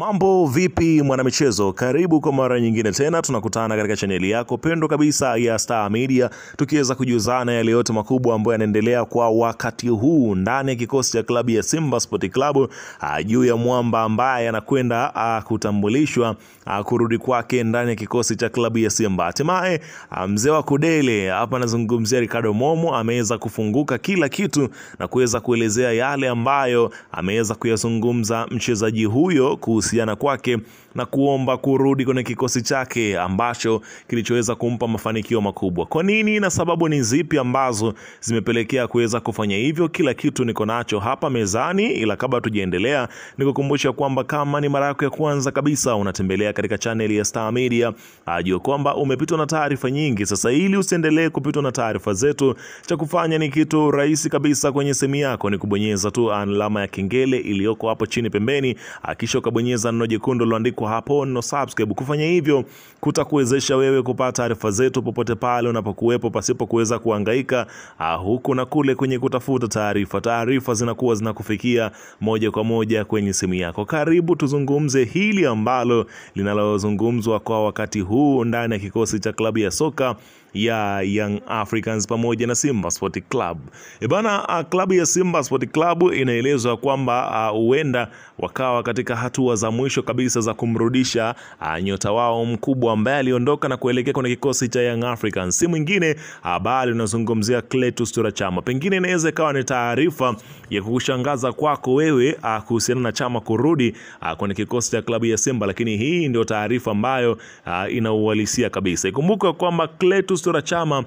Mambo vipi mwanamichezo, karibu kwa mara nyingine tena tunakutana katika chaneli yako pendo kabisa ya Star Media, tukiweza kujuzana yale yote makubwa ambayo yanaendelea kwa wakati huu ndani ya kikosi cha klabu ya Simba Sport Club, juu ya mwamba ambaye anakwenda kutambulishwa kurudi kwake ndani ya kikosi cha klabu ya Simba. Hatimaye mzee wa Kudele, hapa nazungumzia Ricardo Momo, ameweza kufunguka kila kitu na kuweza kuelezea yale ambayo ameweza kuyazungumza mchezaji huyo kuhusiana kwake na kuomba kurudi kwenye kikosi chake ambacho kilichoweza kumpa mafanikio makubwa. Kwa nini na sababu ni zipi ambazo zimepelekea kuweza kufanya hivyo? Kila kitu niko nacho hapa mezani, ila kabla tujaendelea nikukumbusha kwamba kama ni mara yako ya kwanza kabisa unatembelea katika channel ya Star Media, ajue kwamba umepitwa na taarifa nyingi. Sasa ili usiendelee kupitwa na taarifa zetu, cha kufanya ni kitu rahisi kabisa. Kwenye simu yako ni kubonyeza tu alama ya kengele iliyoko hapo chini pembeni, kisha ukabonyeza neno jekundu lililoandikwa hapo no subscribe. Kufanya hivyo kutakuwezesha wewe kupata taarifa zetu popote pale unapokuwepo, pasipo kuweza kuhangaika huku na kule kwenye kutafuta taarifa. Taarifa zinakuwa zinakufikia moja kwa moja kwenye simu yako. Karibu tuzungumze hili ambalo linalozungumzwa kwa wakati huu ndani ya kikosi cha klabu ya soka ya Young Africans pamoja na Simba Sport Club. Klabu ya Simba Sport Club inaelezwa kwamba huenda wakawa katika hatua za mwisho kabisa za kumrudisha nyota wao mkubwa ambaye aliondoka na kuelekea kwenye kikosi cha Young Africans. Si mwingine bali unazungumzia Clatous Chama Chama. Pengine inaweza ikawa ni taarifa ya kukushangaza kwako wewe kuhusiana na Chama kurudi kwenye kikosi cha klabu ya Simba, lakini hii ndio taarifa ambayo inauhalisia kabisa. Ikumbuke kwamba Clatous Chama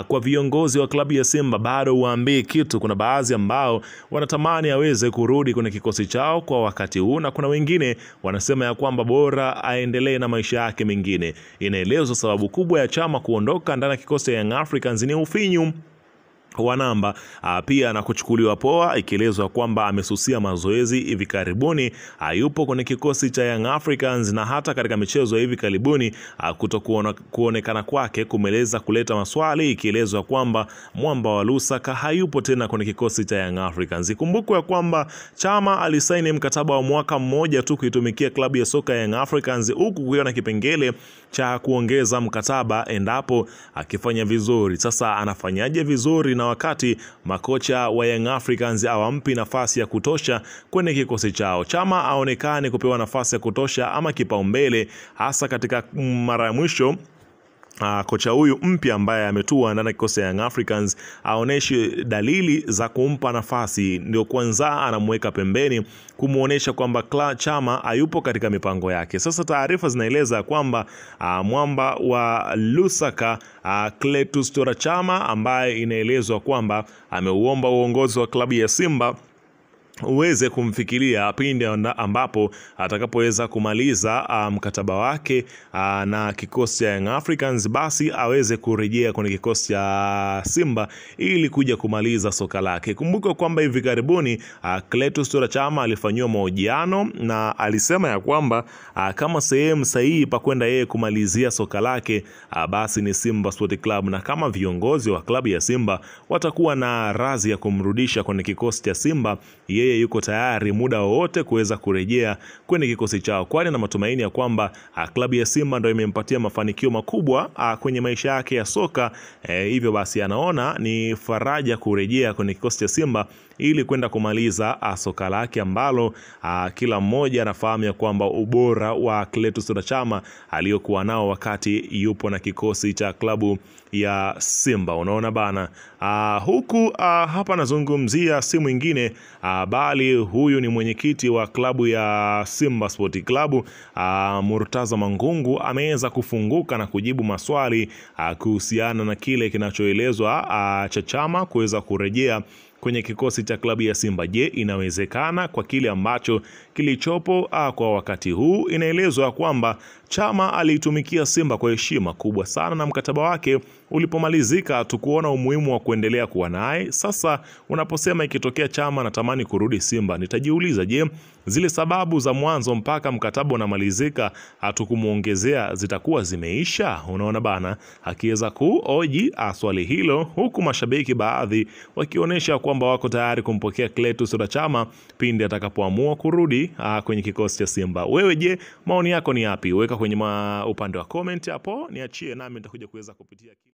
kwa viongozi wa klabu ya Simba bado waambie kitu. Kuna baadhi ambao wanatamani aweze kurudi kwenye kikosi chao kwa wakati huu, na kuna wengine wanasema ya kwamba bora aendelee na maisha yake mengine. Inaelezwa sababu kubwa ya Chama kuondoka ndani ya kikosi cha Young Africans ni ufinyu wa namba, pia na kuchukuliwa poa, ikielezwa kwamba amesusia mazoezi hivi karibuni, hayupo kwenye kikosi cha Young Africans, na hata katika michezo hivi karibuni kuonekana kwake kumeleza kuleta maswali, ikielezwa kwamba mwamba wa Lusaka hayupo tena kwenye kikosi cha Young Africans. Ikumbukwe kwamba Chama alisaini mkataba wa mwaka mmoja tu kuitumikia klabu ya soka Young Africans, huku kukiwa na kipengele cha kuongeza mkataba endapo akifanya vizuri. Sasa anafanyaje vizuri na wakati makocha wa Young Africans hawampi nafasi ya kutosha kwenye kikosi chao? Chama aonekane kupewa nafasi ya kutosha ama kipaumbele, hasa katika mara ya mwisho kocha huyu mpya ambaye ametua ndani ya kikosi ya Young Africans aoneshe dalili za kumpa nafasi, ndio kwanza anamweka pembeni kumuonesha kwamba Chama hayupo katika mipango yake. Sasa taarifa zinaeleza kwamba mwamba wa Lusaka Clatous Chama, ambaye inaelezwa kwamba ameuomba uongozi wa klabu ya Simba uweze kumfikiria pindi ambapo atakapoweza kumaliza mkataba wake na kikosi cha Young Africans, basi aweze kurejea kwenye kikosi cha Simba ili kuja kumaliza soka lake. Kumbuka kwamba hivi karibuni Clatous Chama alifanywa mahojiano na alisema ya kwamba kama sehemu sahihi pa kwenda yeye kumalizia soka lake basi ni Simba Sport Club, na kama viongozi wa klabu ya Simba watakuwa na radhi ya kumrudisha kwenye kikosi cha Simba, yeye yuko tayari muda wowote kuweza kurejea kwenye kikosi chao, kwani na matumaini ya kwamba klabu ya Simba ndio imempatia mafanikio makubwa kwenye maisha yake ya soka. Hivyo basi anaona ni faraja kurejea kwenye kikosi cha Simba ili kwenda kumaliza soka lake ambalo kila mmoja anafahamu ya kwamba ubora wa Clatous Chama aliyokuwa nao wakati yupo na kikosi cha klabu ya Simba. Unaona bana, huku hapa nazungumzia si mwingine bali huyu ni mwenyekiti wa klabu ya Simba Sport Club, Murtaza Mangungu, ameweza kufunguka na kujibu maswali kuhusiana na kile kinachoelezwa cha Chama kuweza kurejea kwenye kikosi cha klabu ya Simba. Je, inawezekana kwa kile ambacho kilichopo kwa wakati huu? Inaelezwa kwamba Chama alitumikia Simba kwa heshima kubwa sana, na mkataba wake ulipomalizika tukuona umuhimu wa kuendelea kuwa naye. Sasa unaposema ikitokea Chama natamani kurudi Simba, nitajiuliza, je, zile sababu za mwanzo mpaka mkataba unamalizika hatukumuongezea zitakuwa zimeisha? Unaona bana, akiweza kuoji swali hilo, huku mashabiki baadhi wakionyesha kwamba wako tayari kumpokea Clatous Chama pindi atakapoamua kurudi kwenye kikosi cha Simba. Wewe je, maoni yako ni yapi? Weka kwenye upande wa comment hapo, niachie nami nitakuja kuweza kupitia